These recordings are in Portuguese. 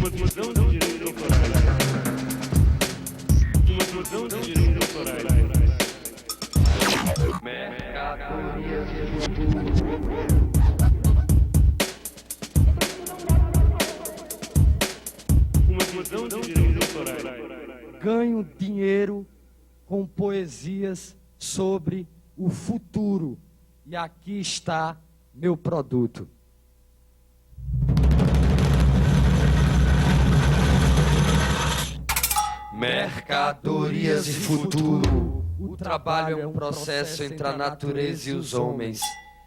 Uma visão de direitos autorais. Uma visão de direitos autorais. Mercadorias de futuro. Uma visão de direitos autorais. Ganho dinheiro com poesias sobre o futuro. E aqui está meu produto. Mercadorias de futuro. O trabalho é um processo entre a natureza e os homens.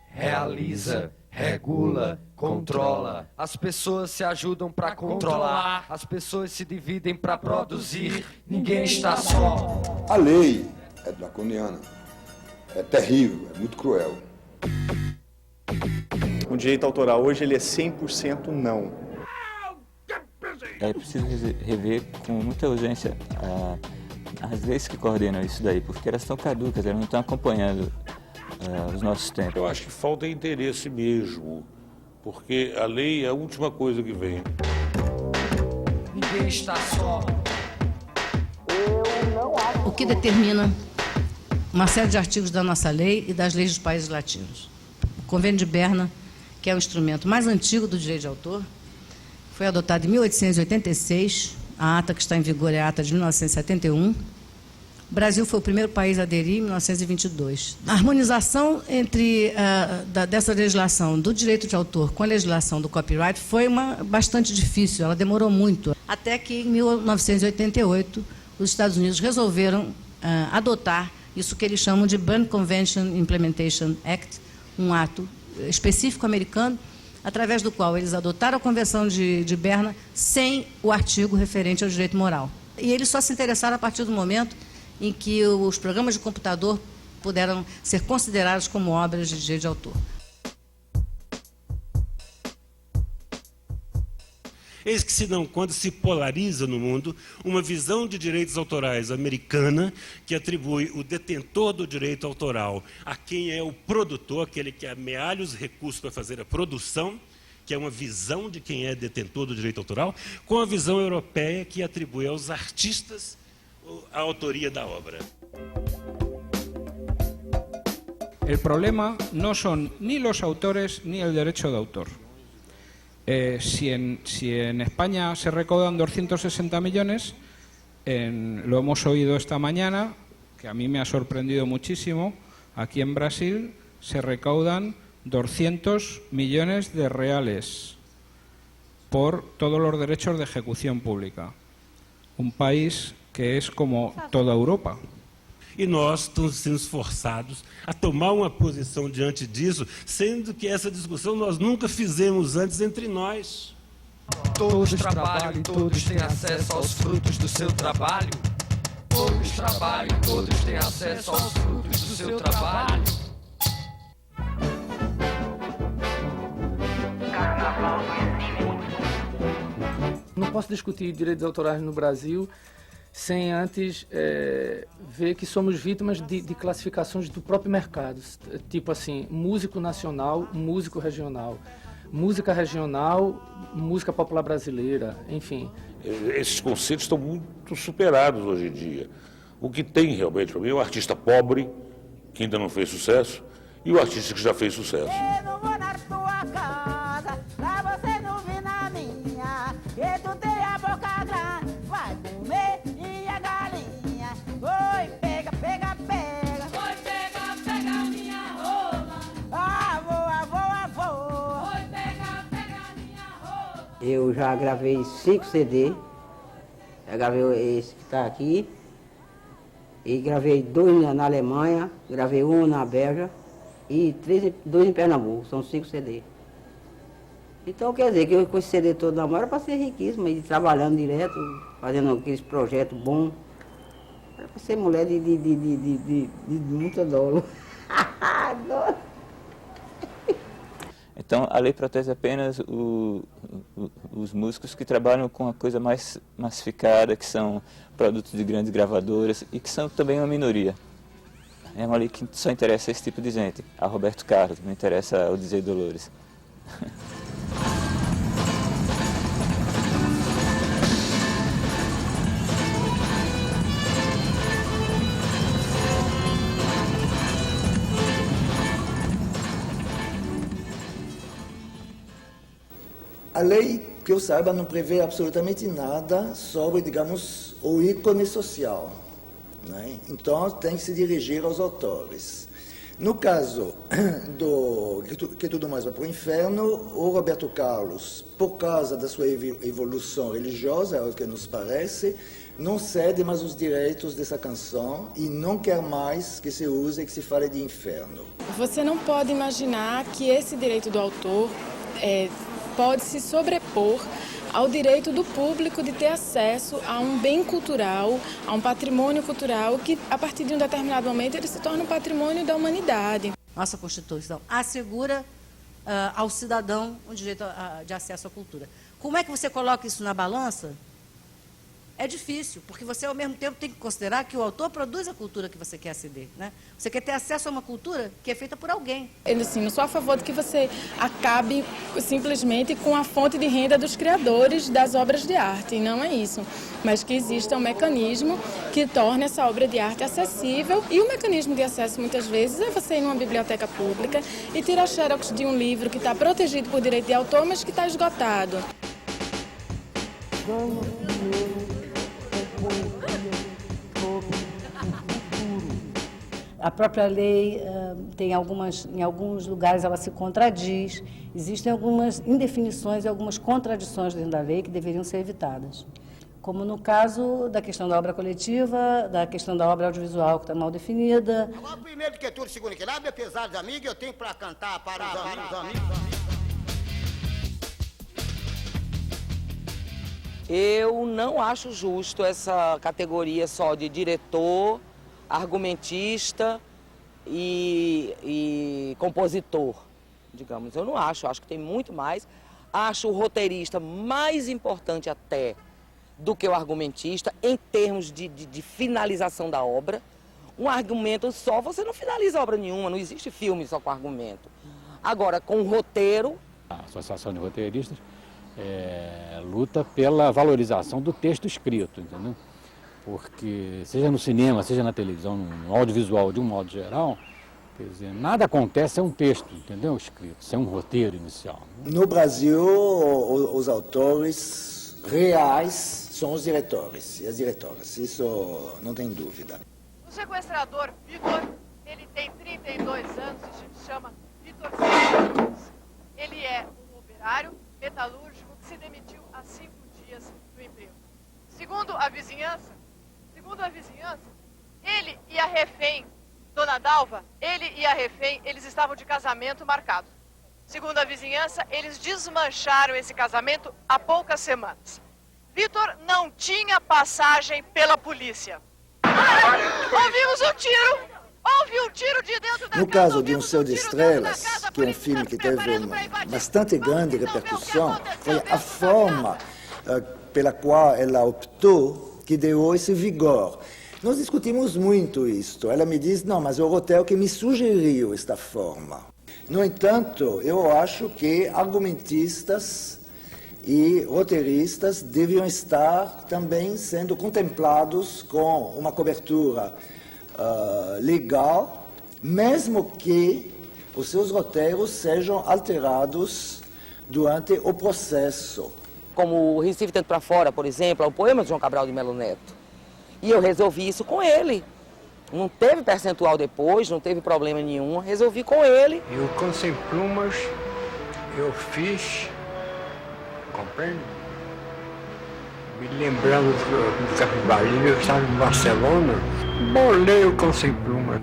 Realiza, regula, controla. As pessoas se ajudam para controlar. As pessoas se dividem para produzir. Ninguém está só. A lei é draconiana. É terrível, é muito cruel. O direito autoral hoje ele é 100% não. É preciso rever com muita urgência as leis que coordenam isso daí, porque elas estão caducas, elas não estão acompanhando os nossos tempos. Eu acho que falta interesse mesmo, porque a lei é a última coisa que vem. Ninguém está só. O que determina uma série de artigos da nossa lei e das leis dos países latinos. O Convênio de Berna, que é o instrumento mais antigo do direito de autor, foi adotado em 1886, a ata que está em vigor é a ata de 1971. O Brasil foi o primeiro país a aderir em 1922. A harmonização dessa legislação do direito de autor com a legislação do copyright foi bastante difícil, ela demorou muito. Até que, em 1988, os Estados Unidos resolveram adotar isso que eles chamam de Berne Convention Implementation Act, um ato específico americano, através do qual eles adotaram a Convenção de Berna sem o artigo referente ao direito moral. E eles só se interessaram a partir do momento em que os programas de computador puderam ser considerados como obras de direito de autor. Eis que, senão, quando se polariza no mundo, uma visão de direitos autorais americana que atribui o detentor do direito autoral a quem é o produtor, aquele que amealha os recursos para fazer a produção, que é uma visão de quem é detentor do direito autoral, com a visão europeia que atribui aos artistas a autoria da obra. El problema no son ni los autores ni el derecho de autor. Si en España se recaudan 260 millones, lo hemos oído esta mañana, que a mí me ha sorprendido muchísimo, aquí en Brasil se recaudan 200 millones de reales por todos los derechos de ejecución pública. Un país que es como toda Europa. E nós estamos sendo forçados a tomar uma posição diante disso, sendo que essa discussão nós nunca fizemos antes entre nós. Todos trabalham e todos têm acesso aos frutos do seu trabalho. Todos trabalham e todos têm acesso aos frutos do seu trabalho. Não posso discutir direitos autorais no Brasil sem antes ver que somos vítimas de classificações do próprio mercado. Tipo assim, músico nacional, músico regional. Música regional, música popular brasileira, enfim. Esses conceitos estão muito superados hoje em dia. O que tem realmente para mim é o artista pobre, que ainda não fez sucesso, e o artista que já fez sucesso. Eu não vou na tua casa, pra você não vir na minha, que tu tem a boca grande, vai comer e a galinha. Oi, pega, pega, pega. Oi, pega, pega minha rola. Avô. Oi, pega, pega minha rola. Eu já gravei 5 CD, já gravei esse que está aqui, e gravei 2 na Alemanha, gravei 1 na Bélgica e 2 em Pernambuco, são 5 CD. Então quer dizer que eu com esse CD todo na mão era para ser riquíssimo, e trabalhando direto, fazendo aqueles projetos bons, era para ser mulher de muita dolo. Então, a lei protege apenas os músicos que trabalham com a coisa mais massificada, que são produtos de grandes gravadoras e que são também uma minoria. É uma lei que só interessa a esse tipo de gente. A Roberto Carlos, não interessa ao DJ Dolores. A lei, que eu saiba, não prevê absolutamente nada sobre, digamos, o ícone social, né? Então, tem que se dirigir aos autores. No caso do Que Tudo Mais Vai para o Inferno, o Roberto Carlos, por causa da sua evolução religiosa, é o que nos parece, não cede mais os direitos dessa canção e não quer mais que se use e que se fale de inferno. Você não pode imaginar que esse direito do autor pode se sobrepor ao direito do público de ter acesso a um bem cultural, a um patrimônio cultural que, a partir de um determinado momento, ele se torna um patrimônio da humanidade. Nossa Constituição assegura ao cidadão o direito de acesso à cultura. Como é que você coloca isso na balança? É difícil, porque você, ao mesmo tempo, tem que considerar que o autor produz a cultura que você quer aceder, né? Você quer ter acesso a uma cultura que é feita por alguém. Eu, assim, não sou a favor de que você acabe simplesmente com a fonte de renda dos criadores das obras de arte, não é isso. Mas que exista um mecanismo que torne essa obra de arte acessível. E o mecanismo de acesso, muitas vezes, é você ir numa biblioteca pública e tirar xerox de um livro que está protegido por direito de autor, mas que está esgotado. A própria lei tem em alguns lugares ela se contradiz, existem algumas indefinições e algumas contradições dentro da lei que deveriam ser evitadas. Como no caso da questão da obra coletiva, da questão da obra audiovisual que está mal definida. Agora, primeiro que tudo, segundo que nada, apesar dos amigos, eu tenho para cantar para os amigos. Eu não acho justo essa categoria só de diretor, argumentista e compositor, digamos. Eu não acho que tem muito mais. Acho o roteirista mais importante até do que o argumentista em termos de finalização da obra. Um argumento só, você não finaliza obra nenhuma, não existe filme só com argumento. Agora, com o roteiro... A Associação de Roteiristas luta pela valorização do texto escrito, entendeu? Porque, seja no cinema, seja na televisão, no audiovisual, de um modo geral, quer dizer, nada acontece sem um texto, entendeu? Escrito, sem um roteiro inicial. No Brasil, os autores reais são os diretores e as diretoras, isso não tem dúvida. O sequestrador Vitor, ele tem 32 anos e se chama Vitor Santos. Ele é um operário metalúrgico que se demitiu há 5 dias do emprego. Segundo a vizinhança, ele e a refém, Dona Dalva, eles estavam de casamento marcado. Segundo a vizinhança, eles desmancharam esse casamento há poucas semanas. Vitor não tinha passagem pela polícia. Ouvimos um tiro! Houve um tiro de dentro da No caso de Um Céu de Estrelas, que é um filme que teve uma bastante grande repercussão, foi a forma pela qual ela optou que deu esse vigor. Nós discutimos muito isto. Ela me diz, não, mas é o roteiro que me sugeriu esta forma. No entanto, eu acho que argumentistas e roteiristas deviam estar também sendo contemplados com uma cobertura legal, mesmo que os seus roteiros sejam alterados durante o processo. Como o Recife Tanto para Fora, por exemplo, é um poema de João Cabral de Melo Neto. E eu resolvi isso com ele. Não teve percentual depois, não teve problema nenhum, resolvi com ele. E o Com Sem Plumas eu fiz, compreende? Me lembrando do Capibaribe, eu estava em Barcelona, bolei o Com Sem Plumas.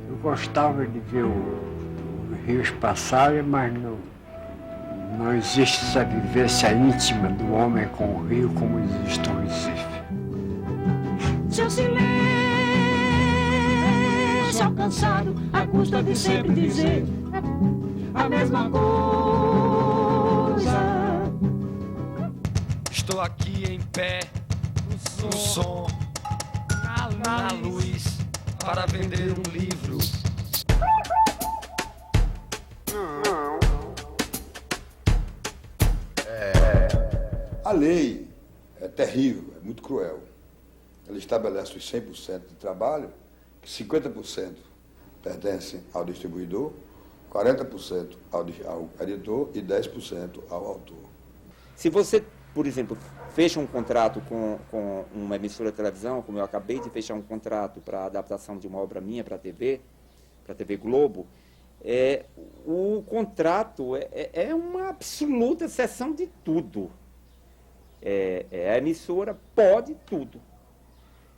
Eu gostava de ver os rios passarem, mas não existe essa vivência íntima do homem com o rio como existe no Recife. Seu silêncio alcançado, a custa de sempre dizer a mesma coisa. Estou aqui em pé, no som, na luz, para vender um livro. A lei é terrível, é muito cruel. Ela estabelece os 100% de trabalho, que 50% pertencem ao distribuidor, 40% ao editor e 10% ao autor. Se você, por exemplo, fecha um contrato com uma emissora de televisão, como eu acabei de fechar um contrato para a adaptação de uma obra minha para a TV Globo, o contrato é uma absoluta exceção de tudo. A emissora pode tudo.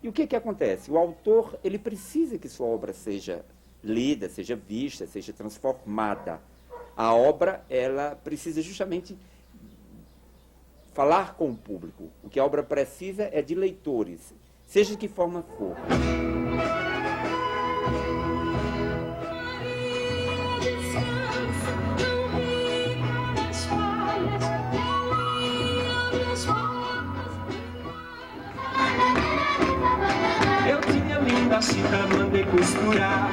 E o que acontece? O autor, ele precisa que sua obra seja lida, seja vista, seja transformada. A obra, ela precisa justamente falar com o público. O que a obra precisa é de leitores, seja de que forma for. Eu tinha linda chita, mandei costurar.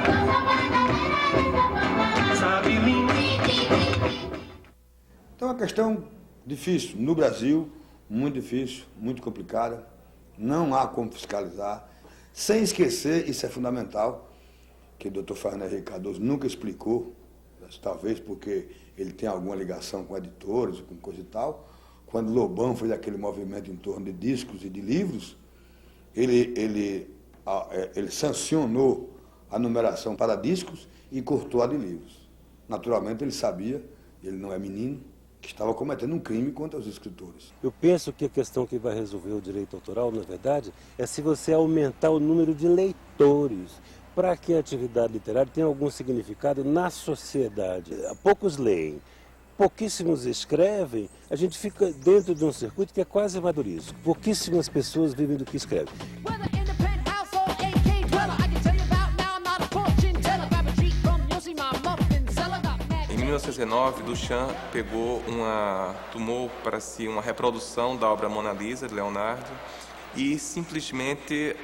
Sabe, linda. Então é uma questão difícil. No Brasil, muito difícil, muito complicada. Não há como fiscalizar. Sem esquecer, isso é fundamental, que o Dr. Fernando Henrique Cardoso nunca explicou, talvez porque ele tem alguma ligação com editores, com coisa e tal. Quando Lobão fez aquele movimento em torno de discos e de livros, ele sancionou a numeração para discos e cortou a de livros. Naturalmente, ele sabia, ele não é menino, que estava cometendo um crime contra os escritores. Eu penso que a questão que vai resolver o direito autoral, na verdade, é se você aumentar o número de leitores, para que a atividade literária tenha algum significado na sociedade. Poucos leem, pouquíssimos escrevem, a gente fica dentro de um circuito que é quase amadorismo. Pouquíssimas pessoas vivem do que escrevem. Em 1919, Duchamp tomou para si uma reprodução da obra Mona Lisa, de Leonardo, e simplesmente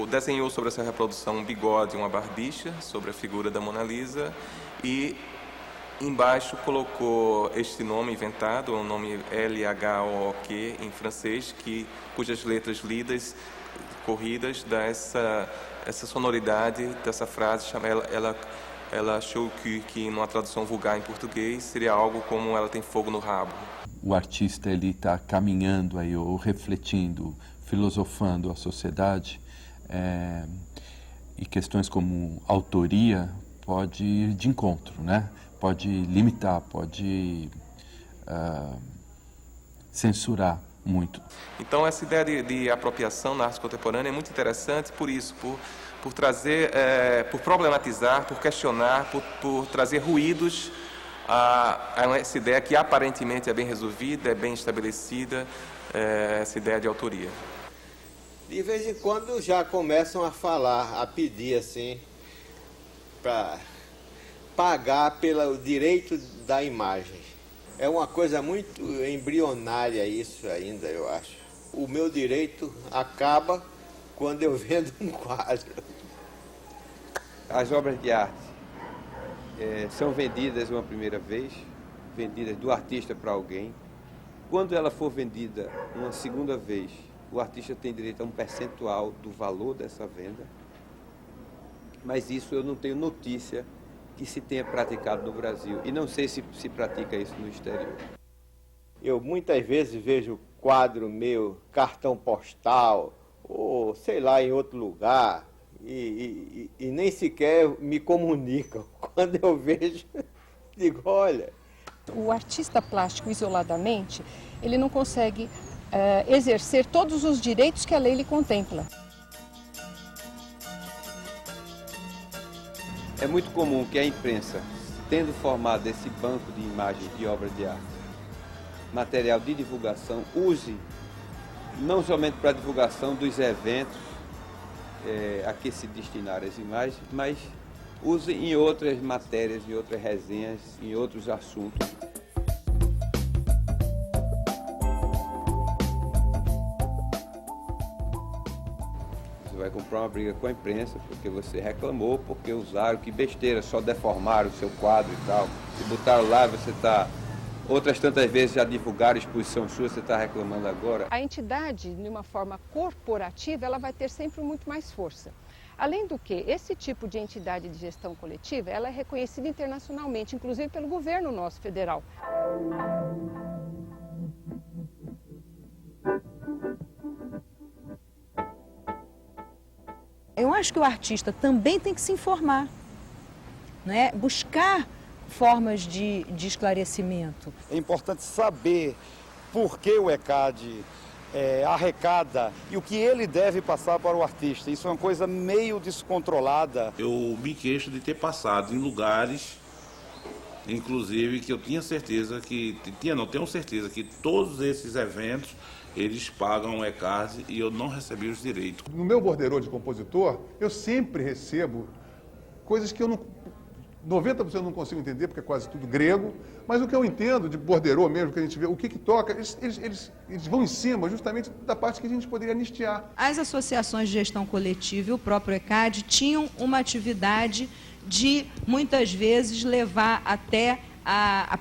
desenhou sobre essa reprodução um bigode e uma barbicha sobre a figura da Mona Lisa e embaixo colocou este nome inventado, o nome L-H-O-Q em francês, cujas letras lidas, corridas, dá essa sonoridade dessa frase. Ela achou que numa tradução vulgar em português seria algo como ela tem fogo no rabo. O artista ele está caminhando aí, ou refletindo, filosofando a sociedade, e questões como autoria pode ir de encontro, né? Pode limitar, pode censurar muito. Então essa ideia de apropriação na arte contemporânea é muito interessante por isso, por trazer, por problematizar, por questionar, por trazer ruídos a essa ideia que aparentemente é bem resolvida, é bem estabelecida, essa ideia de autoria. De vez em quando já começam a falar, a pedir assim, para pagar pelo direito da imagem. É uma coisa muito embrionária isso ainda, eu acho. O meu direito acaba quando eu vendo um quadro. As obras de arte são vendidas uma primeira vez, vendidas do artista para alguém. Quando ela for vendida uma segunda vez, o artista tem direito a um percentual do valor dessa venda. Mas isso eu não tenho notícia que se tenha praticado no Brasil. E não sei se pratica isso no exterior. Eu muitas vezes vejo quadro meu, cartão postal, ou sei lá, em outro lugar, e nem sequer me comunicam. Quando eu vejo, digo, olha... O artista plástico, isoladamente, ele não consegue exercer todos os direitos que a lei lhe contempla. É muito comum que a imprensa, tendo formado esse banco de imagens de obras de arte, material de divulgação, use não somente para a divulgação dos eventos a que se destinaram as imagens, mas use em outras matérias, em outras resenhas, em outros assuntos. Você vai comprar uma briga com a imprensa porque você reclamou, porque usaram, que besteira, só deformaram o seu quadro e tal. Se botaram lá, você está... Outras tantas vezes já divulgaram exposição sua, você está reclamando agora. A entidade, de uma forma corporativa, ela vai ter sempre muito mais força. Além do que, esse tipo de entidade de gestão coletiva, ela é reconhecida internacionalmente, inclusive pelo governo nosso federal. Eu acho que o artista também tem que se informar, né? Buscar formas de esclarecimento. É importante saber por que o ECAD arrecada e o que ele deve passar para o artista. Isso é uma coisa meio descontrolada. Eu me queixo de ter passado em lugares, inclusive, que eu tinha certeza que... tenho certeza que todos esses eventos, eles pagam o ECAD e eu não recebi os direitos. No meu borderô de compositor, eu sempre recebo coisas que eu não... 90% eu não consigo entender, porque é quase tudo grego, mas o que eu entendo de borderô mesmo, que a gente vê, o que toca, eles vão em cima justamente da parte que a gente poderia anistiar. As associações de gestão coletiva e o próprio ECAD tinham uma atividade de, muitas vezes, levar até para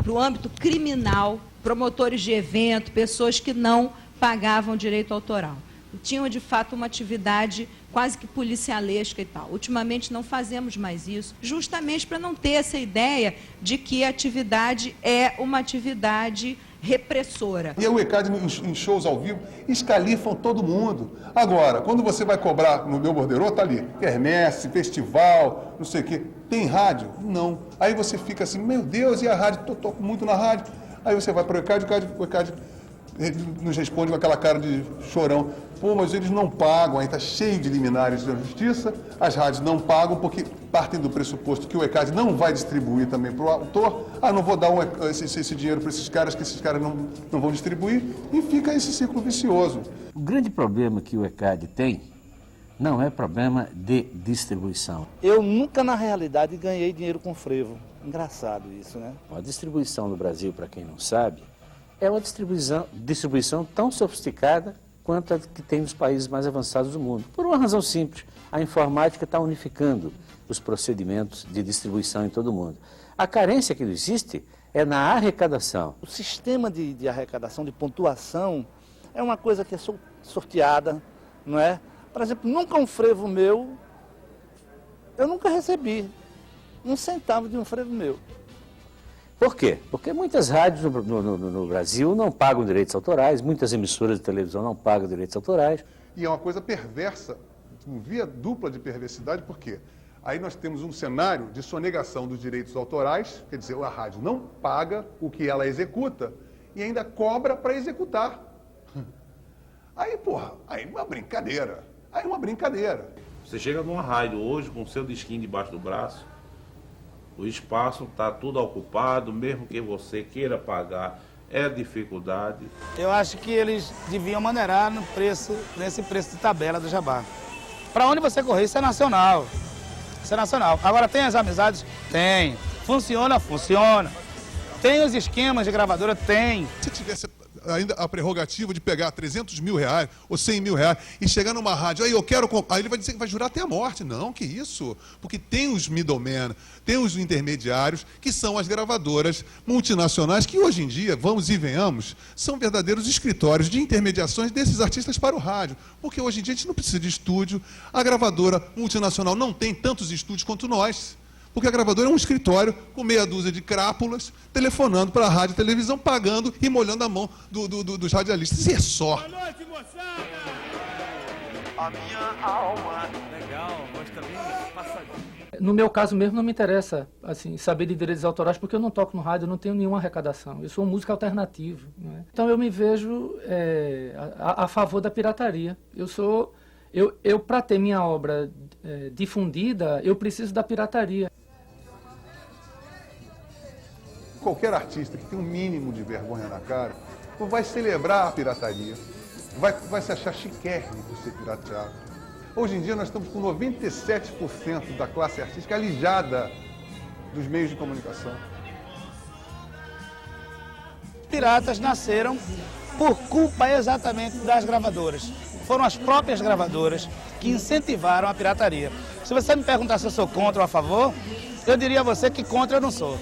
o âmbito criminal, promotores de evento, pessoas que não pagavam direito autoral. Tinham, de fato, uma atividade quase que policialesca e tal. Ultimamente não fazemos mais isso, justamente para não ter essa ideia de que a atividade é uma atividade repressora. E o ECAD, em shows ao vivo, escalifam todo mundo. Agora, quando você vai cobrar no meu borderô, tá ali, quermesse, festival, não sei o quê. Tem rádio? Não. Aí você fica assim, meu Deus, e a rádio? Eu toco muito na rádio. Aí você vai para o ECAD nos responde com aquela cara de chorão. Pô, mas eles não pagam, aí está cheio de liminares da justiça, as rádios não pagam porque partem do pressuposto que o ECAD não vai distribuir também para o autor. Não vou dar esse dinheiro para esses caras, que esses caras não vão distribuir, e fica esse ciclo vicioso. O grande problema que o ECAD tem não é problema de distribuição. Eu nunca, na realidade, ganhei dinheiro com frevo. Engraçado isso, né? A distribuição no Brasil, para quem não sabe, é uma distribuição tão sofisticada quanto a que tem nos países mais avançados do mundo. Por uma razão simples, a informática está unificando os procedimentos de distribuição em todo o mundo. A carência que existe é na arrecadação. O sistema de arrecadação, de pontuação, é uma coisa que é sorteada, não é? Por exemplo, nunca um frevo meu, eu nunca recebi um centavo de um frevo meu. Por quê? Porque muitas rádios no Brasil não pagam direitos autorais, muitas emissoras de televisão não pagam direitos autorais. E é uma coisa perversa, via dupla de perversidade, por quê? Aí nós temos um cenário de sonegação dos direitos autorais, quer dizer, a rádio não paga o que ela executa e ainda cobra para executar. Aí, porra, aí é uma brincadeira. Aí é uma brincadeira. Você chega numa rádio hoje com o seu disquinho debaixo do braço, o espaço está tudo ocupado, mesmo que você queira pagar, é dificuldade. Eu acho que eles deviam maneirar nesse preço de tabela do jabá. Para onde você correr, isso é nacional. Isso é nacional. Agora, tem as amizades? Tem. Funciona? Funciona. Tem os esquemas de gravadora? Tem. Se tivesse ainda a prerrogativa de pegar 300 mil reais ou 100 mil reais e chegar numa rádio, aí eu quero... Aí ele vai dizer que vai jurar até a morte. Não, que isso? Porque tem os middlemen, tem os intermediários, que são as gravadoras multinacionais, que hoje em dia, vamos e venhamos, são verdadeiros escritórios de intermediações desses artistas para o rádio. Porque hoje em dia a gente não precisa de estúdio, a gravadora multinacional não tem tantos estúdios quanto nós. Porque a gravadora é um escritório com meia dúzia de crápulas, telefonando para a rádio e televisão, pagando e molhando a mão dos radialistas. E é só. Boa noite, moçada! A minha alma. Legal, voz também passadinha. No meu caso mesmo, não me interessa assim, saber de direitos autorais, porque eu não toco no rádio, eu não tenho nenhuma arrecadação. Eu sou um músico alternativo. Né? Então eu me vejo a favor da pirataria. Eu para ter minha obra difundida, eu preciso da pirataria. Qualquer artista que tem um mínimo de vergonha na cara vai celebrar a pirataria, vai se achar chiquérrimo por ser pirateado. Hoje em dia nós estamos com 97% da classe artística alijada dos meios de comunicação. Piratas nasceram por culpa exatamente das gravadoras. Foram as próprias gravadoras que incentivaram a pirataria. Se você me perguntar se eu sou contra ou a favor, eu diria a você que contra eu não sou.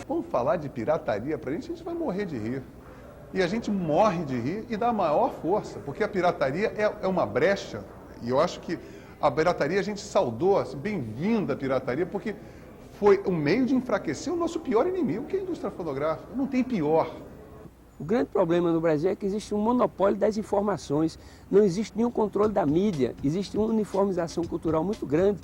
Vamos falar de pirataria pra gente, a gente vai morrer de rir. E a gente morre de rir e dá maior força, porque a pirataria é uma brecha. E eu acho que a pirataria a gente saudou, assim, bem-vinda a pirataria, porque foi um meio de enfraquecer o nosso pior inimigo, que é a indústria fonográfica. Não tem pior. O grande problema no Brasil é que existe um monopólio das informações, não existe nenhum controle da mídia, existe uma uniformização cultural muito grande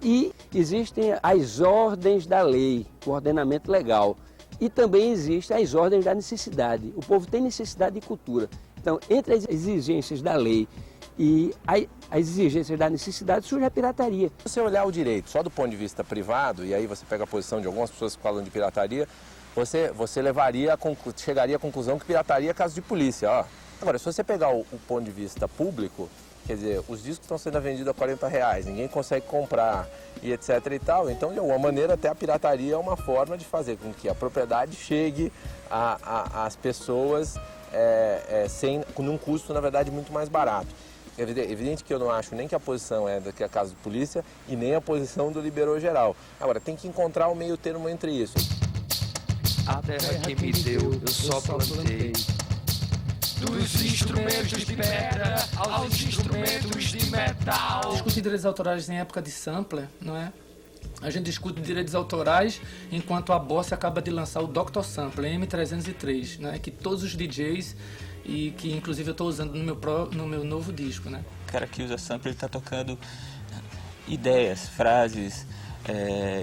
e existem as ordens da lei, o ordenamento legal, e também existem as ordens da necessidade. O povo tem necessidade de cultura. Então, entre as exigências da lei e as exigências da necessidade surge a pirataria. Se você olhar o direito só do ponto de vista privado, e aí você pega a posição de algumas pessoas que falam de pirataria, você chegaria à conclusão que pirataria é caso de polícia. Ó. Agora, se você pegar o ponto de vista público, quer dizer, os discos estão sendo vendidos a R$40, ninguém consegue comprar e etc e tal, então de alguma maneira até a pirataria é uma forma de fazer com que a propriedade chegue às pessoas num custo, na verdade, muito mais barato. É evidente que eu não acho nem que a posição é caso de polícia e nem a posição do liberou geral. Agora, tem que encontrar um meio termo entre isso. A terra que me deu, eu só plantei. Dos instrumentos de pedra aos instrumentos de metal. Discutir direitos autorais em época de sampler, não é? A gente discute direitos autorais enquanto a Boss acaba de lançar o Dr. Sampler, M303, né? Que todos os DJs, e que inclusive eu estou usando no meu novo disco, né? O cara que usa sampler, ele está tocando ideias, frases,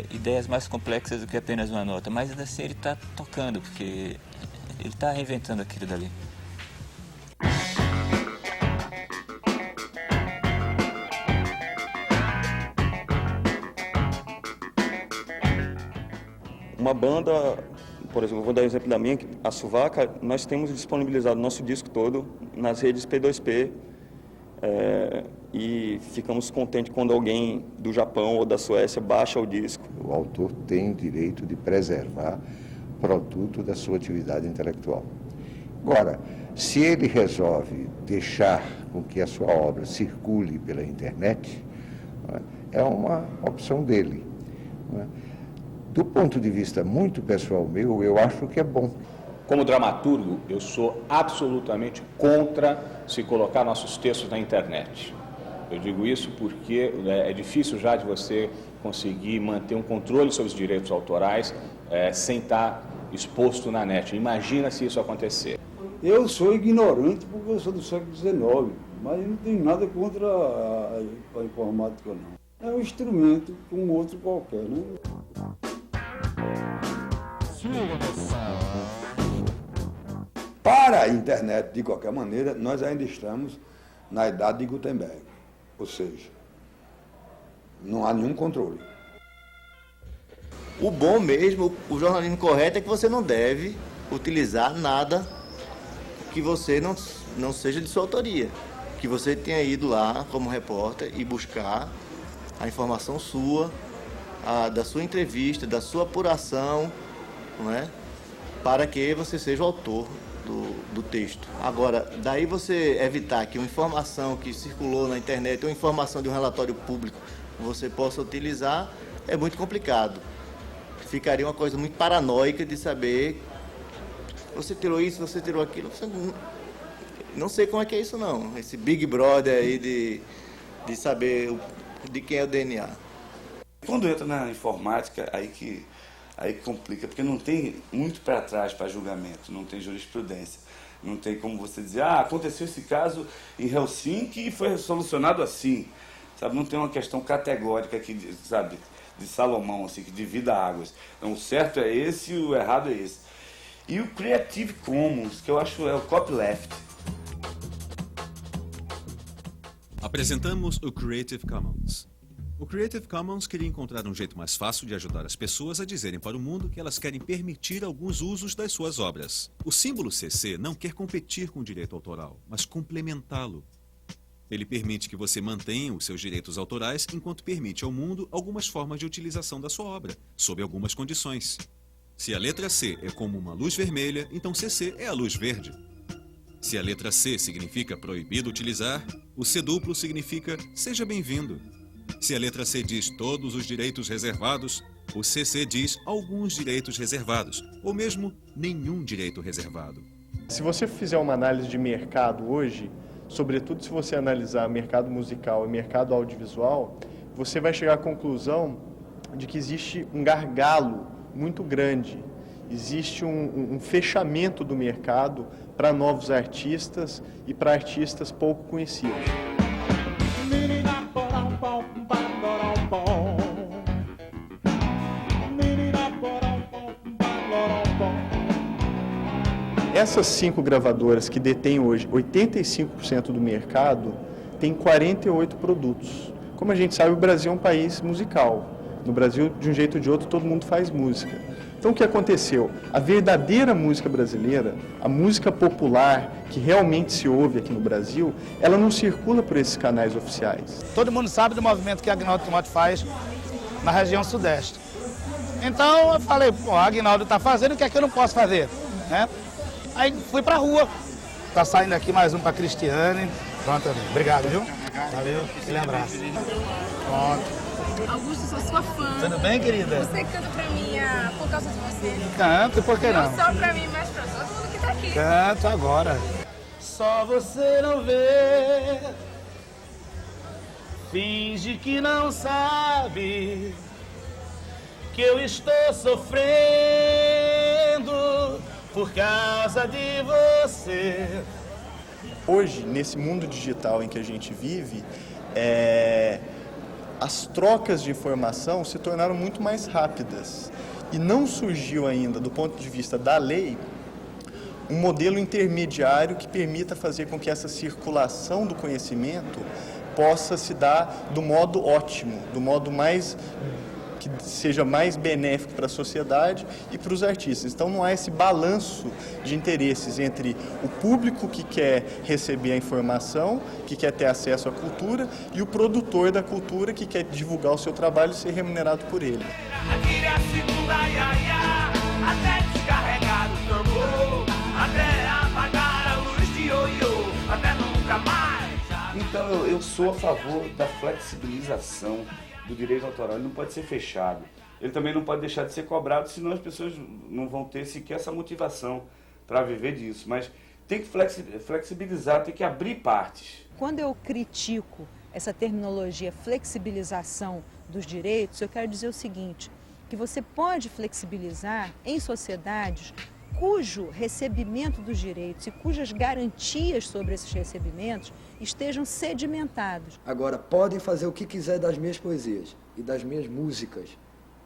ideias mais complexas do que apenas uma nota, mas ainda assim ele está tocando, porque ele está reinventando aquilo dali. Uma banda, por exemplo, vou dar um exemplo da minha, a Suvaca, nós temos disponibilizado nosso disco todo nas redes P2P e ficamos contentes quando alguém do Japão ou da Suécia baixa o disco. O autor tem o direito de preservar o produto da sua atividade intelectual. Agora, se ele resolve deixar com que a sua obra circule pela internet, é uma opção dele. Do ponto de vista muito pessoal meu, eu acho que é bom. Como dramaturgo, eu sou absolutamente contra se colocar nossos textos na internet. Eu digo isso porque é difícil já de você conseguir manter um controle sobre os direitos autorais sem estar exposto na net. Imagina se isso acontecer. Eu sou ignorante porque eu sou do século XIX, mas eu não tenho nada contra a informática, não. É um instrumento como outro qualquer, né? Para a internet, de qualquer maneira, nós ainda estamos na idade de Gutenberg. Ou seja, não há nenhum controle. O bom mesmo, o jornalismo correto é que você não deve utilizar nada que você não seja de sua autoria. Que você tenha ido lá como repórter e buscar a informação sua, da sua entrevista, da sua apuração, não é? Para que você seja o autor do texto. Agora, daí você evitar que uma informação que circulou na internet ou informação de um relatório público você possa utilizar, é muito complicado. Ficaria uma coisa muito paranoica de saber você tirou isso, você tirou aquilo. Você não sei como é que é isso não, esse Big Brother aí de saber de quem é o DNA. Quando entra na informática, aí que complica, porque não tem muito para trás para julgamento, não tem jurisprudência. Não tem como você dizer, aconteceu esse caso em Helsinki e foi solucionado assim. Sabe? Não tem uma questão categórica aqui, sabe, de Salomão, assim, que divida águas. Então, o certo é esse e o errado é esse. E o Creative Commons, que eu acho é o copyleft. Apresentamos o Creative Commons. O Creative Commons queria encontrar um jeito mais fácil de ajudar as pessoas a dizerem para o mundo que elas querem permitir alguns usos das suas obras. O símbolo CC não quer competir com o direito autoral, mas complementá-lo. Ele permite que você mantenha os seus direitos autorais enquanto permite ao mundo algumas formas de utilização da sua obra, sob algumas condições. Se a letra C é como uma luz vermelha, então CC é a luz verde. Se a letra C significa proibido utilizar, o C duplo significa seja bem-vindo. Se a letra C diz todos os direitos reservados, o CC diz alguns direitos reservados, ou mesmo nenhum direito reservado. Se você fizer uma análise de mercado hoje, sobretudo se você analisar mercado musical e mercado audiovisual, você vai chegar à conclusão de que existe um gargalo muito grande Existe um fechamento do mercado para novos artistas e para artistas pouco conhecidos. Essas 5 gravadoras que detêm hoje 85% do mercado têm 48 produtos. Como a gente sabe, o Brasil é um país musical. No Brasil, de um jeito ou de outro, todo mundo faz música. Então, o que aconteceu? A verdadeira música brasileira, a música popular que realmente se ouve aqui no Brasil, ela não circula por esses canais oficiais. Todo mundo sabe do movimento que a Aguinaldo Timóteo faz na região sudeste. Então, eu falei, pô, a Aguinaldo está fazendo, o que é que eu não posso fazer? Né? Aí fui pra rua. Tá saindo aqui mais um pra Cristiane. Pronto, amigo. Obrigado, viu? Valeu. Aquele abraço. Pronto. Augusto, sou sua fã. Tudo bem, querida? Você canta pra mim por causa de você. Canto, por que não? Não só pra mim, mas pra todo mundo que tá aqui. Canto agora. Só você não vê. Finge que não sabe que eu estou sofrendo por causa de você. Hoje, nesse mundo digital em que a gente vive, as trocas de informação se tornaram muito mais rápidas. E não surgiu ainda, do ponto de vista da lei, um modelo intermediário que permita fazer com que essa circulação do conhecimento possa se dar do modo ótimo, do modo mais que seja mais benéfico para a sociedade e para os artistas. Então não há esse balanço de interesses entre o público que quer receber a informação, que quer ter acesso à cultura, e o produtor da cultura que quer divulgar o seu trabalho e ser remunerado por ele. Atire a segunda iaiá, até descarregar o tambor, até apagar a luz de ioiô, até nunca mais. Então eu sou a favor da flexibilização do direito autoral. Ele não pode ser fechado. Ele também não pode deixar de ser cobrado, senão as pessoas não vão ter sequer essa motivação para viver disso. Mas tem que flexibilizar, tem que abrir partes. Quando eu critico essa terminologia flexibilização dos direitos, eu quero dizer o seguinte, que você pode flexibilizar em sociedades cujo recebimento dos direitos e cujas garantias sobre esses recebimentos estejam sedimentados. Agora, podem fazer o que quiser das minhas poesias e das minhas músicas.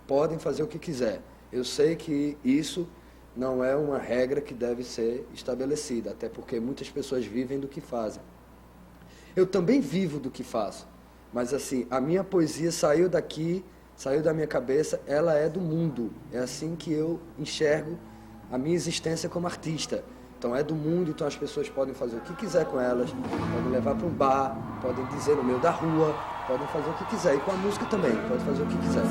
Podem fazer o que quiser. Eu sei que isso não é uma regra que deve ser estabelecida, até porque muitas pessoas vivem do que fazem. Eu também vivo do que faço, mas assim, a minha poesia saiu daqui, saiu da minha cabeça, ela é do mundo. É assim que eu enxergo a minha existência como artista. Então é do mundo, então as pessoas podem fazer o que quiser com elas, podem levar para um bar, podem dizer no meio da rua, podem fazer o que quiser. E com a música também, pode fazer o que quiser.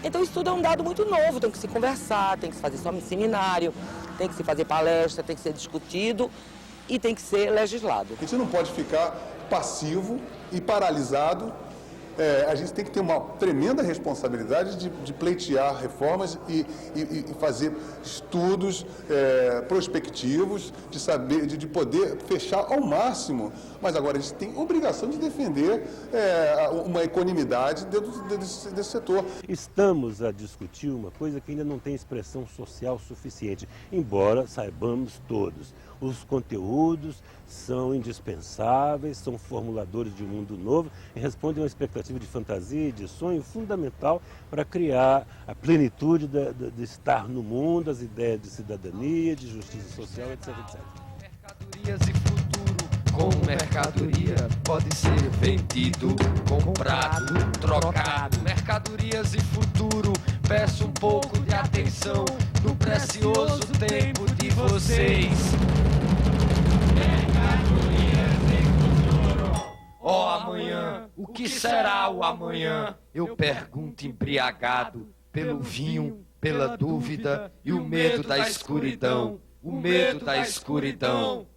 Então isso tudo é um dado muito novo, tem que se conversar, tem que se fazer só seminário, tem que se fazer palestra, tem que ser discutido e tem que ser legislado. A gente não pode ficar passivo e paralisado. A gente tem que ter uma tremenda responsabilidade de pleitear reformas e fazer estudos prospectivos, de saber, de poder fechar ao máximo. Mas agora a gente tem obrigação de defender uma equanimidade dentro desse setor. Estamos a discutir uma coisa que ainda não tem expressão social suficiente, embora saibamos todos. Os conteúdos são indispensáveis, são formuladores de um mundo novo e respondem a uma expectativa de fantasia e de sonho fundamental para criar a plenitude de estar no mundo, as ideias de cidadania, de justiça social, etc, etc. Mercadorias e futuro, como mercadoria pode ser vendido, comprado, trocado. Mercadorias e futuro, peço um pouco de atenção no precioso tempo de vocês. Ó amanhã, o que será o amanhã? Eu pergunto embriagado pelo vinho, pela dúvida e o medo da escuridão. O medo da escuridão.